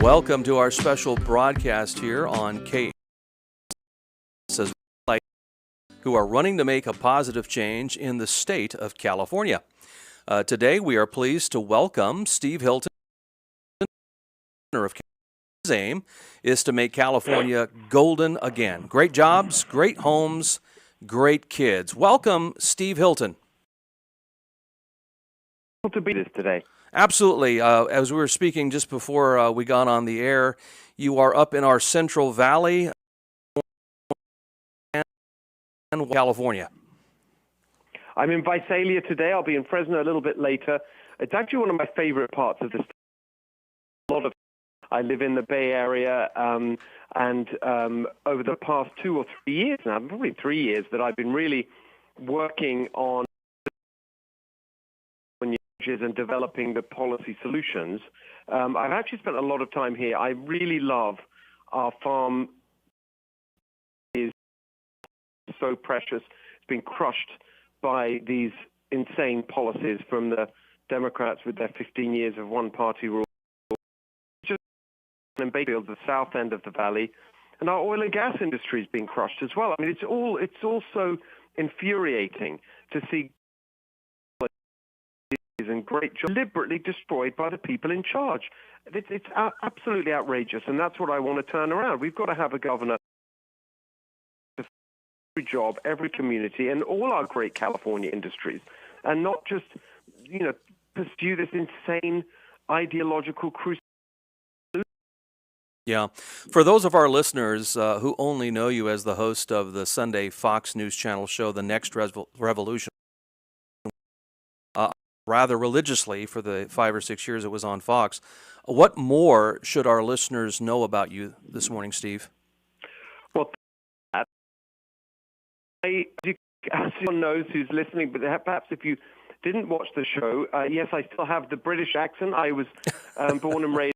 Welcome to our special broadcast here on K. Who are running to make a positive change in the state of California. Today, we are pleased to welcome Steve Hilton. His aim is to make California golden again. Great jobs, great homes, great kids. Welcome, Steve Hilton. To be this today. Absolutely. As we were speaking just before we got on the air, you are up in our Central Valley, California. I'm in Visalia today. I'll be in Fresno a little bit later. It's actually one of my favorite parts of this. I live in the Bay Area, and over the past 2 or 3 years now, probably 3 years, that I've been really working on and developing the policy solutions. I've actually spent a lot of time here. I really love our farm. Is so precious. It's been crushed by these insane policies from the Democrats with their 15 years of one-party rule. Just in Bayfield, the south end of the valley, and our oil and gas industry is being crushed as well. I mean, it's all so infuriating to see and great job deliberately destroyed by the people in charge. It's absolutely outrageous, and that's what I want to turn around. We've got to have a governor for every job, every community, and all our great California industries, and not just, pursue this insane ideological crusade. Yeah. For those of our listeners who only know you as the host of the Sunday Fox News Channel show, The Next Revolution, rather religiously for the 5 or 6 years it was on Fox. What more should our listeners know about you this morning, Steve? Well, as everyone knows who's listening, but perhaps if you didn't watch the show, yes, I still have the British accent. I was born and raised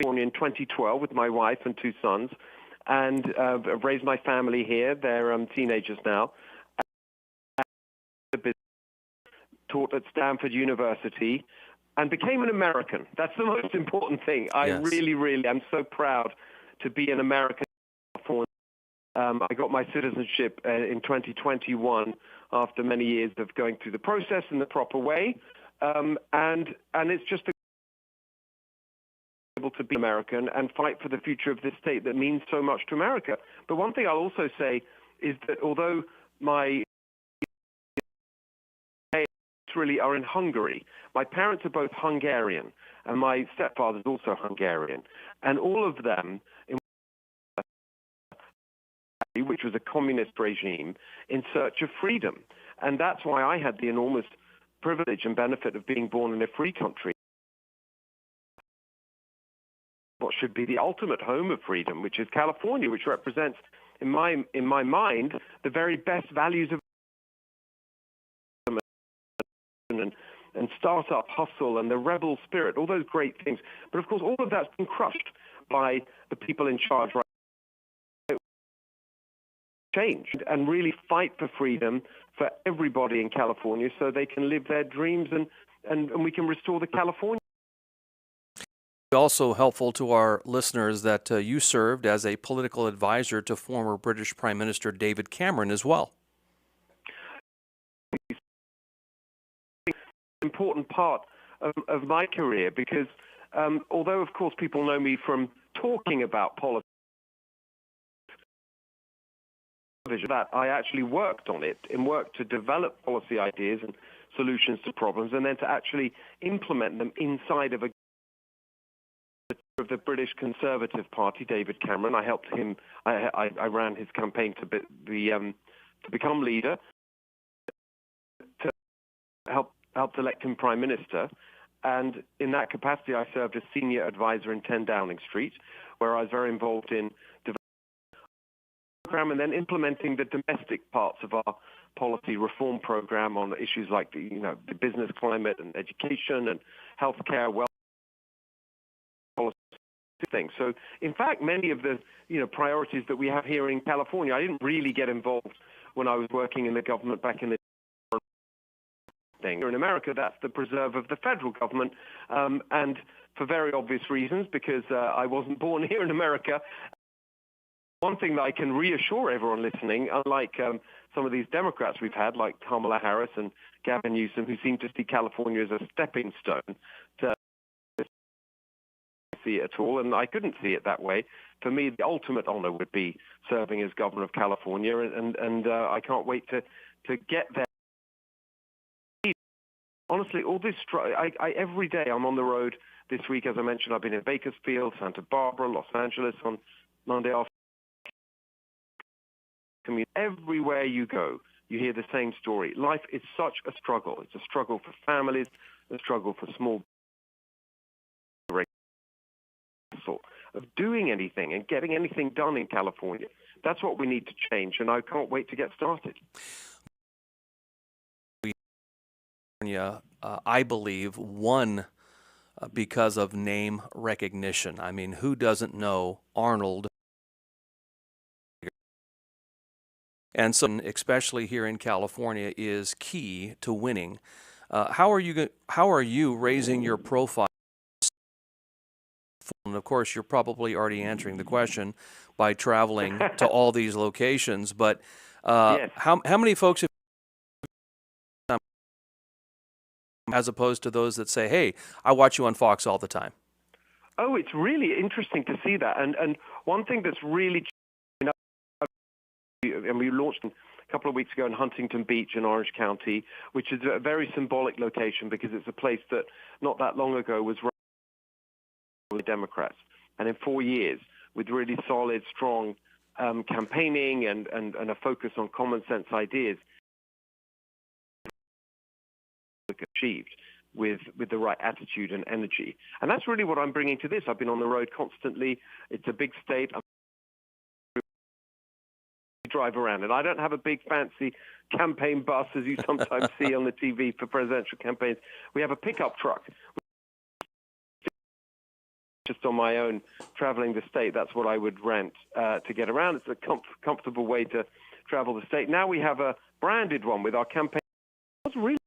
in 2012 with my wife and 2 sons, and I've raised my family here. They're teenagers now. Taught at Stanford University and became an American. That's the most important thing. I really am so proud to be an American. I got my citizenship in 2021 after many years of going through the process in the proper way. And it's just able to be American and fight for the future of this state that means so much to America. But one thing I'll also say is that although my really are in Hungary. My parents are both Hungarian, and my stepfather is also Hungarian. And all of them, which was a communist regime, in search of freedom. And that's why I had the enormous privilege and benefit of being born in a free country. What should be the ultimate home of freedom, which is California, which represents, in my mind, the very best values of and startup hustle and the rebel spirit, all those great things. But of course, all of that's been crushed by the people in charge right now. Change and really fight for freedom for everybody in California so they can live their dreams and we can restore the California. Also helpful to our listeners that you served as a political advisor to former British Prime Minister David Cameron as well. Important part of my career because although of course people know me from talking about politics, that I actually worked on it and worked to develop policy ideas and solutions to problems and then to actually implement them inside of the British Conservative Party, David Cameron. I helped him. I ran his campaign to become leader, to helped elect him Prime Minister, and in that capacity I served as senior advisor in 10 Downing Street, where I was very involved in developing the program and then implementing the domestic parts of our policy reform program on issues like the business climate and education and healthcare, wealth policy things. So in fact, many of the priorities that we have here in California, I didn't really get involved when I was working in the government back in the thing. In America, that's the preserve of the federal government, and for very obvious reasons, because I wasn't born here in America. One thing that I can reassure everyone listening, unlike some of these Democrats we've had, like Kamala Harris and Gavin Newsom, who seem to see California as a stepping stone to see it at all, and I couldn't see it that way. For me, the ultimate honor would be serving as governor of California, and I can't wait to get there. Honestly, all this, every day I'm on the road. This week, as I mentioned, I've been in Bakersfield, Santa Barbara, Los Angeles on Monday afternoon. Everywhere you go, you hear the same story. Life is such a struggle. It's a struggle for families, a struggle for small of doing anything and getting anything done in California. That's what we need to change, and I can't wait to get started. I believe, won because of name recognition. I mean, who doesn't know Arnold? And so, especially here in California, is key to winning. How are you raising your profile? And of course, you're probably already answering the question by traveling to all these locations. But yes. how many folks have, as opposed to those that say, "Hey, I watch you on Fox all the time"? Oh, it's really interesting to see that. And one thing that's really, and we launched a couple of weeks ago in Huntington Beach in Orange County, which is a very symbolic location because it's a place that not that long ago was run by Democrats. And in 4 years, with really solid, strong campaigning and a focus on common sense ideas, achieved with the right attitude and energy. And that's really what I'm bringing to this. I've been on the road constantly. It's a big state. Drive around, and I don't have a big fancy campaign bus as you sometimes see on the TV for presidential campaigns. We have a pickup truck. Just on my own, traveling the state, that's what I would rent to get around. It's a comfortable way to travel the state. Now we have a branded one with our campaign. What's really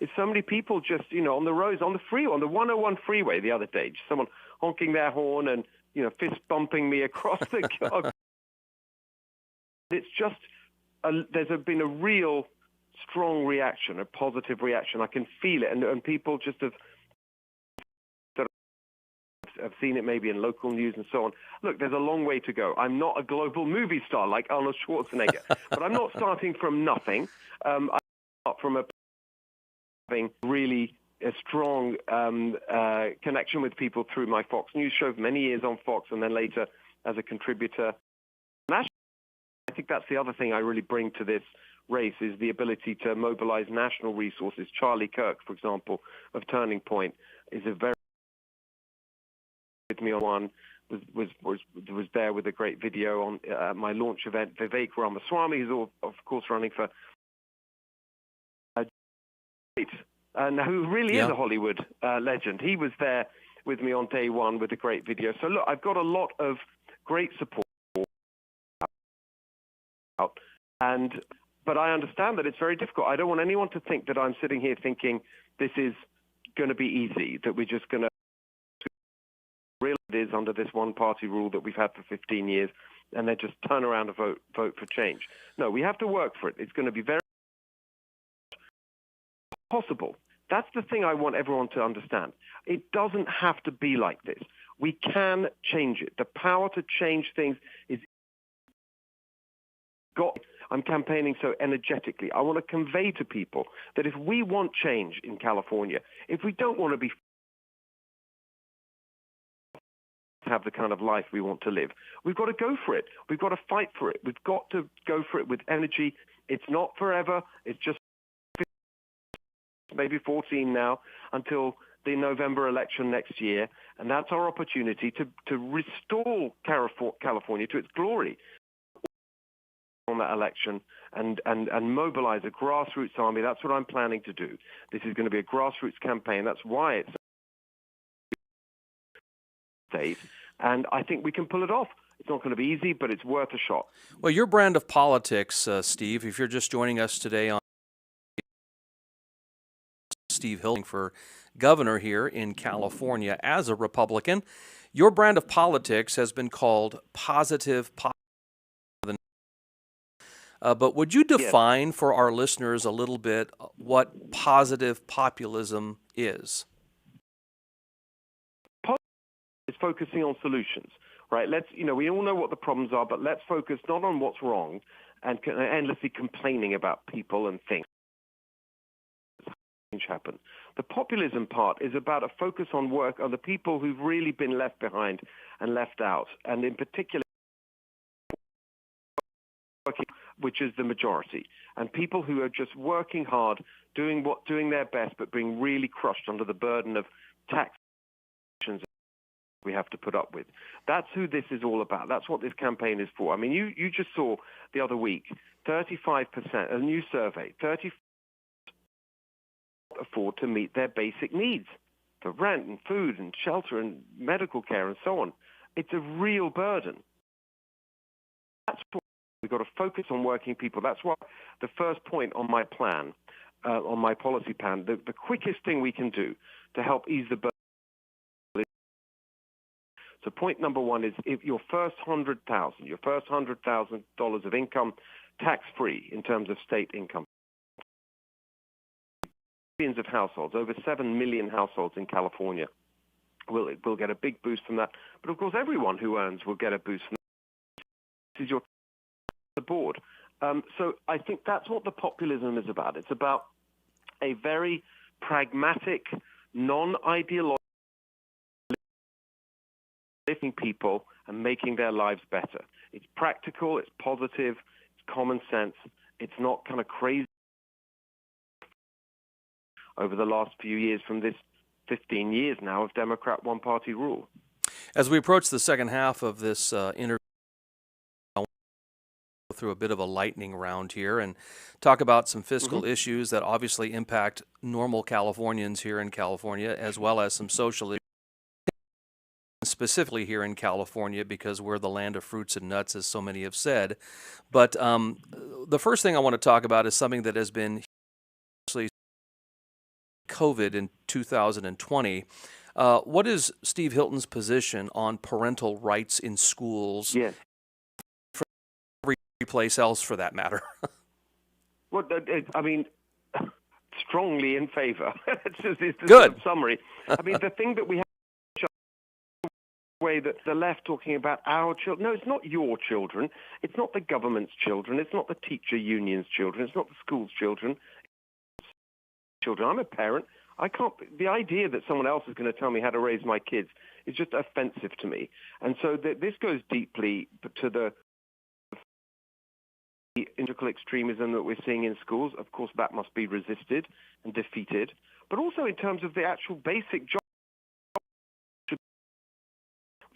is so many people just, on the roads, on the freeway, on the 101 freeway the other day, just someone honking their horn and, fist bumping me across the car. It's just, there's been a real strong reaction, a positive reaction. I can feel it, and people just have seen it maybe in local news and so on. Look, there's a long way to go. I'm not a global movie star like Arnold Schwarzenegger, but I'm not starting from nothing. I start from having really a strong connection with people through my Fox News show, many years on Fox, and then later as a contributor. I think that's the other thing I really bring to this race is the ability to mobilize national resources. Charlie Kirk, for example, of Turning Point, is a very with me on one was there with a great video on my launch event. Vivek Ramaswamy, who's of course running for and who really is a Hollywood legend. He was there with me on day one with a great video. So look, I've got a lot of great support. But I understand that it's very difficult. I don't want anyone to think that I'm sitting here thinking this is going to be easy, that we're just going to realize it is under this one-party rule that we've had for 15 years, and then just turn around and vote for change. No, we have to work for it. It's going to be very possible. That's the thing I want everyone to understand. It doesn't have to be like this. We can change it. The power to change things is got. I'm campaigning so energetically. I want to convey to people that if we want change in California, if we don't want to be have the kind of life we want to live, we've got to go for it. We've got to fight for it. We've got to go for it with energy. It's not forever. It's just maybe 14 now until the November election next year, and that's our opportunity to restore California to its glory on that election and mobilize a grassroots army. That's what I'm planning to do. This is going to be a grassroots campaign. That's why it's state, and I think we can pull it off. It's not going to be easy, but it's worth a shot. Well, your brand of politics, Steve, if you're just joining us today on Steve Hilton for governor here in California as a Republican. Your brand of politics has been called positive populism. But would you Yes. define for our listeners a little bit what positive populism is? Is focusing on solutions, right? We all know what the problems are, but let's focus not on what's wrong and endlessly complaining about people and things. Change happen. The populism part is about a focus on work on the people who've really been left behind and left out, and in particular, which is the majority, and people who are just working hard, doing their best, but being really crushed under the burden of taxes we have to put up with. That's who this is all about. That's what this campaign is for. I mean, you just saw the other week, 35%, a new survey, 30% afford to meet their basic needs for rent and food and shelter and medical care and so on. It's a real burden. That's what we've got to focus on working people. That's why the first point on my plan, on my policy plan, the quickest thing we can do to help ease the burden. So point number one is if your first $100,000 of income, tax-free in terms of state income. Millions of households, over 7 million households in California will get a big boost from that. But of course, everyone who earns will get a boost from that. This is your the board. So I think that's what the populism is about. It's about a very pragmatic, non-ideological lifting people and making their lives better. It's practical, it's positive, it's common sense. It's not kind of crazy over the last few years from this 15 years now of Democrat one-party rule. As we approach the second half of this interview, I want to go through a bit of a lightning round here and talk about some fiscal issues that obviously impact normal Californians here in California, as well as some social issues, specifically here in California, because we're the land of fruits and nuts, as so many have said. But the first thing I want to talk about is something that has been COVID in 2020. What is Steve Hilton's position on parental rights in schools? Yes. For every place else, for that matter. Well, I mean, strongly in favor. It's the Good summary. I mean, the thing that we have way that the left talking about our children. No, it's not your children. It's not the government's children. It's not the teacher union's children. It's not the school's children. I'm a parent. I can't. The idea that someone else is going to tell me how to raise my kids is just offensive to me. And so this goes deeply to the political extremism that we're seeing in schools. Of course, that must be resisted and defeated. But also in terms of the actual basic job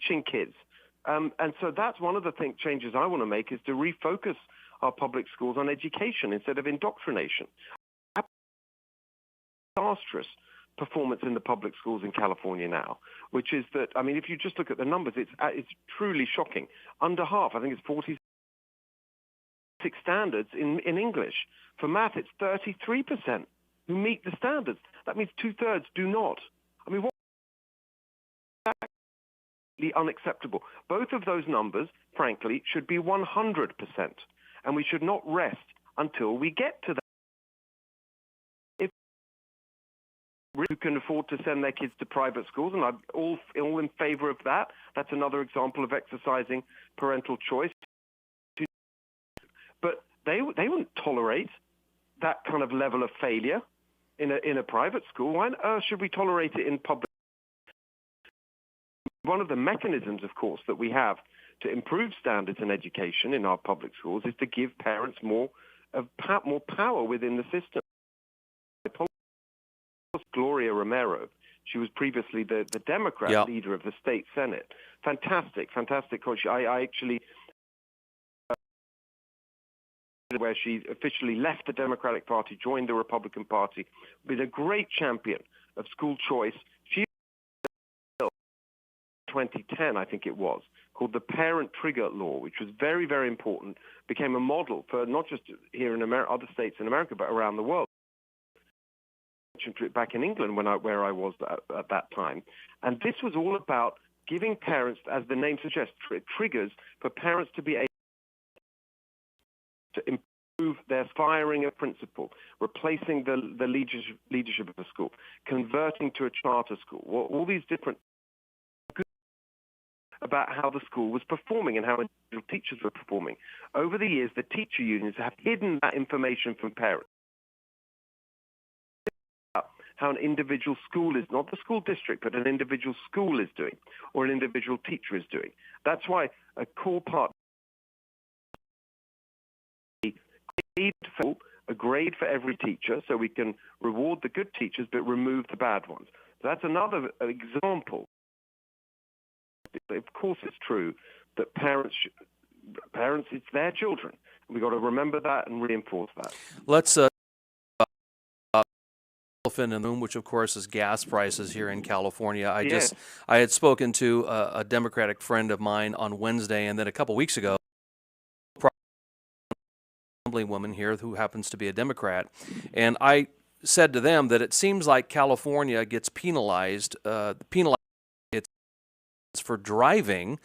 teaching kids. And so that's one of the changes I want to make is to refocus our public schools on education instead of indoctrination. Disastrous performance in the public schools in California now, which is that, I mean, if you just look at the numbers, it's truly shocking. Under half, I think it's 46 standards in English. For math, it's 33% who meet the standards. That means 2/3 do not. I mean, what? Unacceptable. Both of those numbers, frankly, should be 100%, and we should not rest until we get to that. If who can afford to send their kids to private schools, and I'm all in favor of that. That's another example of exercising parental choice. But they wouldn't tolerate that kind of level of failure in a private school. Why on earth should we tolerate it in public? One of the mechanisms, of course, that we have to improve standards in education in our public schools is to give parents more power within the system. Gloria Romero, she was previously the Democrat leader of the state Senate. Fantastic coach. I actually, where she officially left the Democratic Party, joined the Republican Party, been a great champion of school choice. She 2010, I think it was, called the Parent Trigger Law, which was very, very important, became a model for not just here in America, other states in America, but around the world. to it back in England where I was at that time. And this was all about giving parents, as the name suggests, triggers for parents to be able to improve their firing a principal, replacing the leadership of a school, converting to a charter school, all these different about how the school was performing and how individual teachers were performing. Over the years, the teacher unions have hidden that information from parents. How an individual school is, not the school district, but an individual school is doing, or an individual teacher is doing. That's why a core part, a grade for every teacher, so we can reward the good teachers but remove the bad ones. That's another example. Of course, it's true that parents, it's their children. We've got to remember that and reinforce that. Let's elephant in the room, which of course is gas prices here in California. I had spoken to a Democratic friend of mine on Wednesday, and then a couple weeks ago, woman here who happens to be a Democrat, and I said to them that it seems like California gets penalized for driving,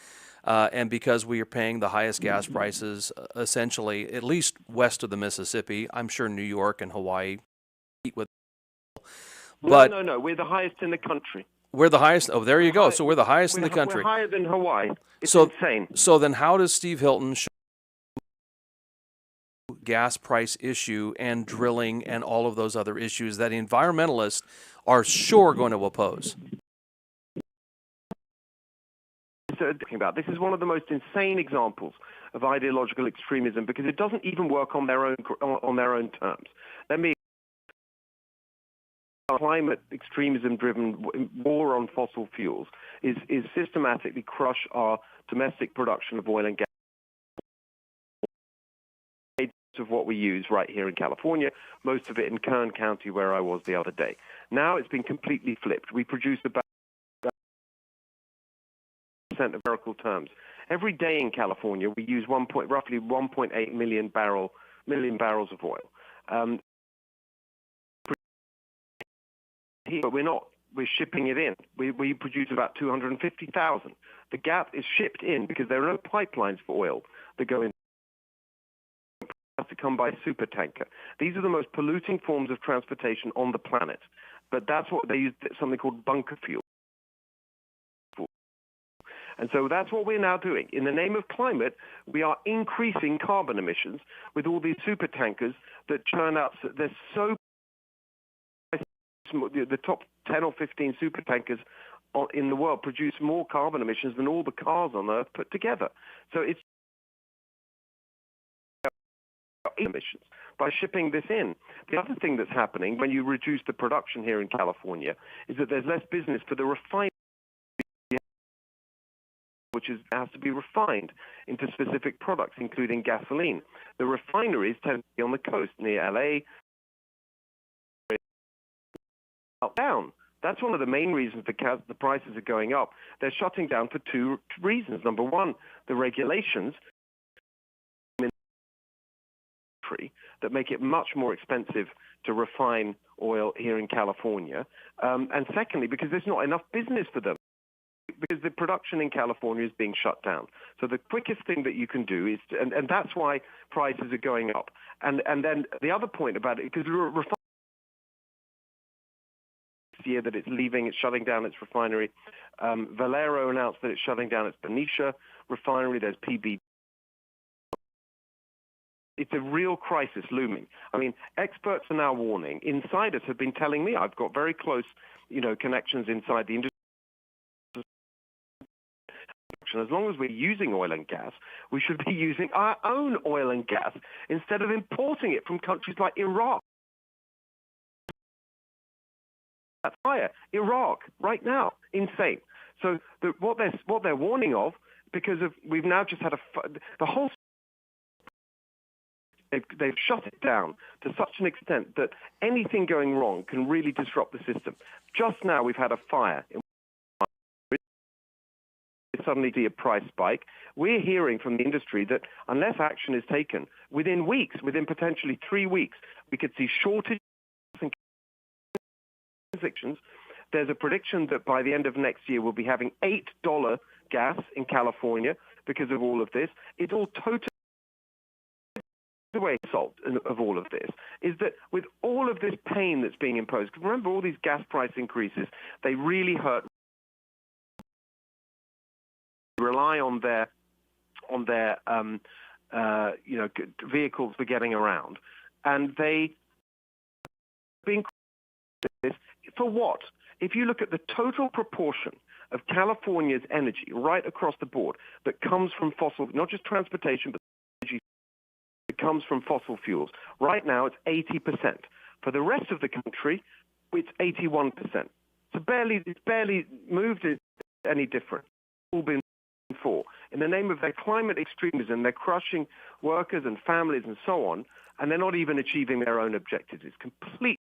and because we are paying the highest gas prices, essentially, at least west of the Mississippi. I'm sure New York and Hawaii compete with. But no, we're the highest in the country. We're the highest. Oh, there you go. So we're the highest in the country. We're higher than Hawaii. It's insane. So then, how does Steve Hilton show gas price issue and drilling and all of those other issues that environmentalists are sure going to oppose? This is one of the most insane examples of ideological extremism because it doesn't even work on their own terms. Climate extremism-driven war on fossil fuels is systematically crush our domestic production of oil and gas. Of what we use right here in California, most of it in Kern County, where I was the other day. Now it's been completely flipped. We produce about of numerical terms. Every day in California, we use roughly 1.8 million barrels of oil. But we're shipping it in. We produce about 250,000. The gap is shipped in because there are no pipelines for oil that go in. Has to come by super tanker. These are the most polluting forms of transportation on the planet. But that's what they use, something called bunker fuel. And so that's what we're now doing. In the name of climate, we are increasing carbon emissions with all these super tankers that churn out. They're so the top 10 or 15 super tankers in the world produce more carbon emissions than all the cars on Earth put together. So it's emissions by shipping this in. The other thing that's happening when you reduce the production here in California is that there's less business for the refinery, which has to be refined into specific products, including gasoline. The refineries tend to be on the coast near LA. Down. That's one of the main reasons the prices are going up. They're shutting down for two reasons. Number one, the regulations that make it much more expensive to refine oil here in California. And secondly, because there's not enough business for them, because the production in California is being shut down. So the quickest thing that you can do is, and that's why prices are going up. And then the other point about it, because year that it's shutting down its refinery. Valero announced that it's shutting down its Benicia refinery. There's PB. It's a real crisis looming. I mean, experts are now warning. Insiders have been telling me, I've got very close, connections inside the industry. As long as we're using oil and gas, we should be using our own oil and gas instead of importing it from countries like Iraq. That's higher. Iraq, right now, insane. So what they're warning of, because we've now just had the whole. They've shut it down to such an extent that anything going wrong can really disrupt the system. Just now, we've had a fire. Suddenly see a price spike. We're hearing from the industry that unless action is taken, within potentially 3 weeks, we could see shortage Predictions. There's a prediction that by the end of next year we'll be having $8 gas in California because of all of this. It's all totally the way salt of all of this is that with all of this pain that's being imposed, remember all these gas price increases, they really hurt. Rely on their vehicles for getting around, and they being this for what? If you look at the total proportion of California's energy right across the board that comes from fossil, not just transportation, but energy that comes from fossil fuels, right now it's 80%. For the rest of the country, it's 81%. So it's barely moved any different. All been for. In the name of their climate extremism, they're crushing workers and families and so on, and they're not even achieving their own objectives. It's complete.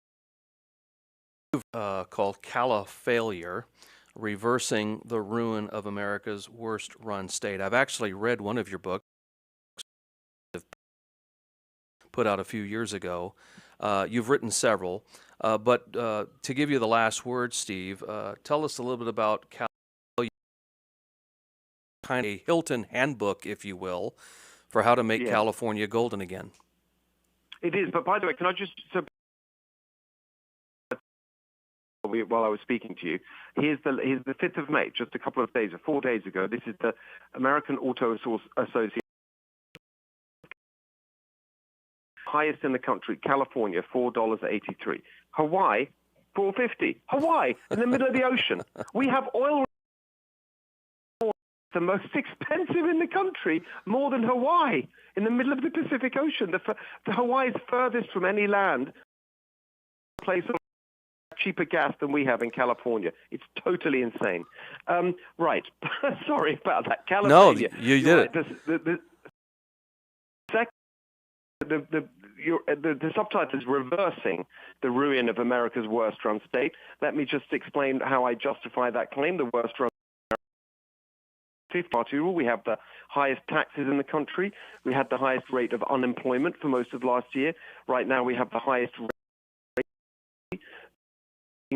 Called Califailure, Reversing the Ruin of America's Worst Run State. I've actually read one of your books, put out a few years ago. You've written several, but to give you the last word, Steve, tell us a little bit about Califailure, kind of a Hilton handbook, if you will, for how to make California golden again. It is, but by the way, can I just... while I was speaking to you, here's the 5th of May, just a couple of days, or 4 days ago. This is the American Auto Association. Highest in the country, California, $4.83. Hawaii, $4.50. Hawaii, in the middle of the ocean. We have oil, the most expensive in the country, more than Hawaii, in the middle of the Pacific Ocean. The Hawaii is furthest from any land place of cheaper gas than we have in California. It's totally insane. Right. Sorry about that. California. No, you did it. The subtitle is Reversing the Ruin of America's Worst Run State. Let me just explain how I justify that claim. The worst run party rule. We have the highest taxes in the country. We had the highest rate of unemployment for most of last year. Right now we have the highest rate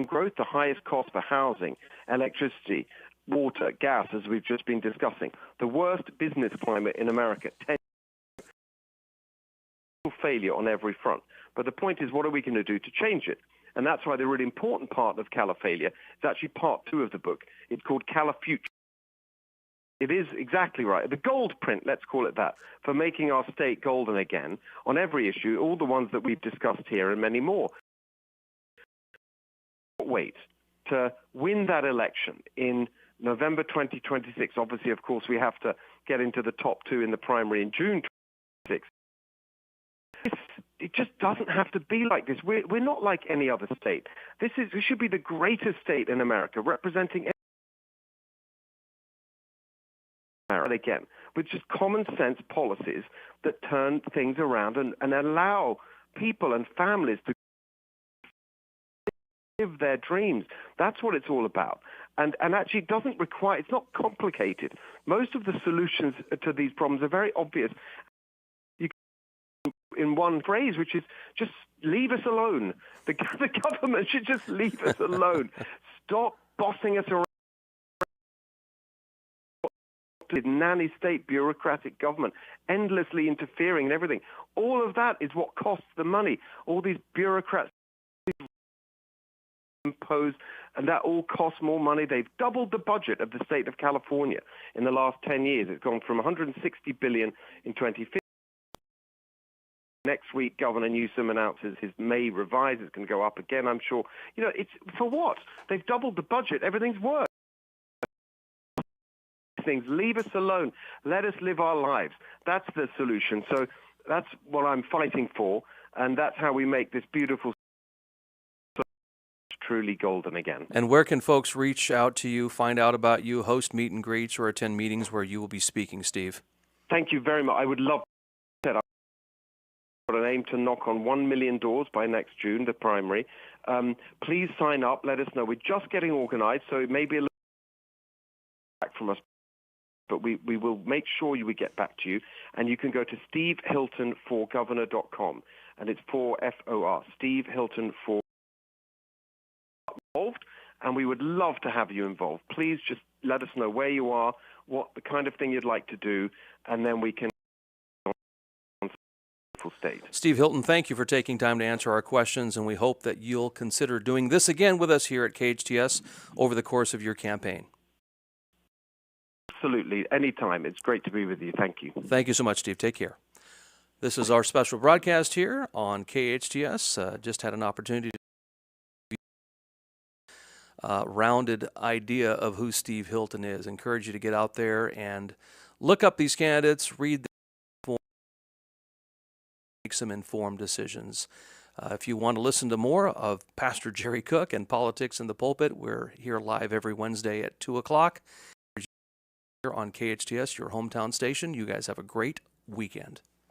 growth, the highest cost for housing, electricity, water, gas, as we've just been discussing. The worst business climate in America. Failure on every front. But the point is, what are we going to do to change it? And that's why the really important part of Califailure is actually part 2 of the book. It's called Califuture. It is exactly right. The gold print, let's call it that, for making our state golden again on every issue, all the ones that we've discussed here and many more. Wait to win that election in November 2026. Obviously, of course, we have to get into the top 2 in the primary in June 2026. It just doesn't have to be like this. We're not like any other state. We should be the greatest state in America, representing America again, with just common sense policies that turn things around and allow people and families to live their dreams. That's what it's all about. And actually it doesn't require, it's not complicated. Most of the solutions to these problems are very obvious. In one phrase, which is just leave us alone. The government should just leave us alone. Stop bossing us around. Nanny state bureaucratic government, endlessly interfering in everything. All of that is what costs the money. All these bureaucrats impose, and that all costs more money. They've doubled the budget of the state of California in the last 10 years. It's gone from $160 billion in 2015. Next week, Governor Newsom announces his May revise. It's going to go up again, I'm sure. You know, it's for what? They've doubled the budget. Everything's worse. Things. Leave us alone. Let us live our lives. That's the solution. So that's what I'm fighting for, and that's how we make this beautiful truly golden again. And where can folks reach out to you, find out about you, host meet and greets, or attend meetings where you will be speaking, Steve? Thank you very much. I would love to. I've got an aim to knock on 1 million doors by next June, the primary. Please sign up. Let us know. We're just getting organized, so it may be a little back from us, but we will make sure we get back to you. And you can go to stevehiltonforgovernor.com, and it's for FOR, Steve Hilton for involved, and we would love to have you involved. Please just let us know where you are, what the kind of thing you'd like to do, and then we can state. Steve Hilton, thank you for taking time to answer our questions, and we hope that you'll consider doing this again with us here at KHTS over the course of your campaign. Absolutely. Anytime. It's great to be with you. Thank you. Thank you so much, Steve. Take care. This is our special broadcast here on KHTS. Just had an opportunity to rounded idea of who Steve Hilton is. Encourage you to get out there and look up these candidates, read them, make some informed decisions. If you want to listen to more of Pastor Jerry Cook and Politics in the Pulpit, we're here live every Wednesday at 2 o'clock here on KHTS, your hometown station. You guys have a great weekend.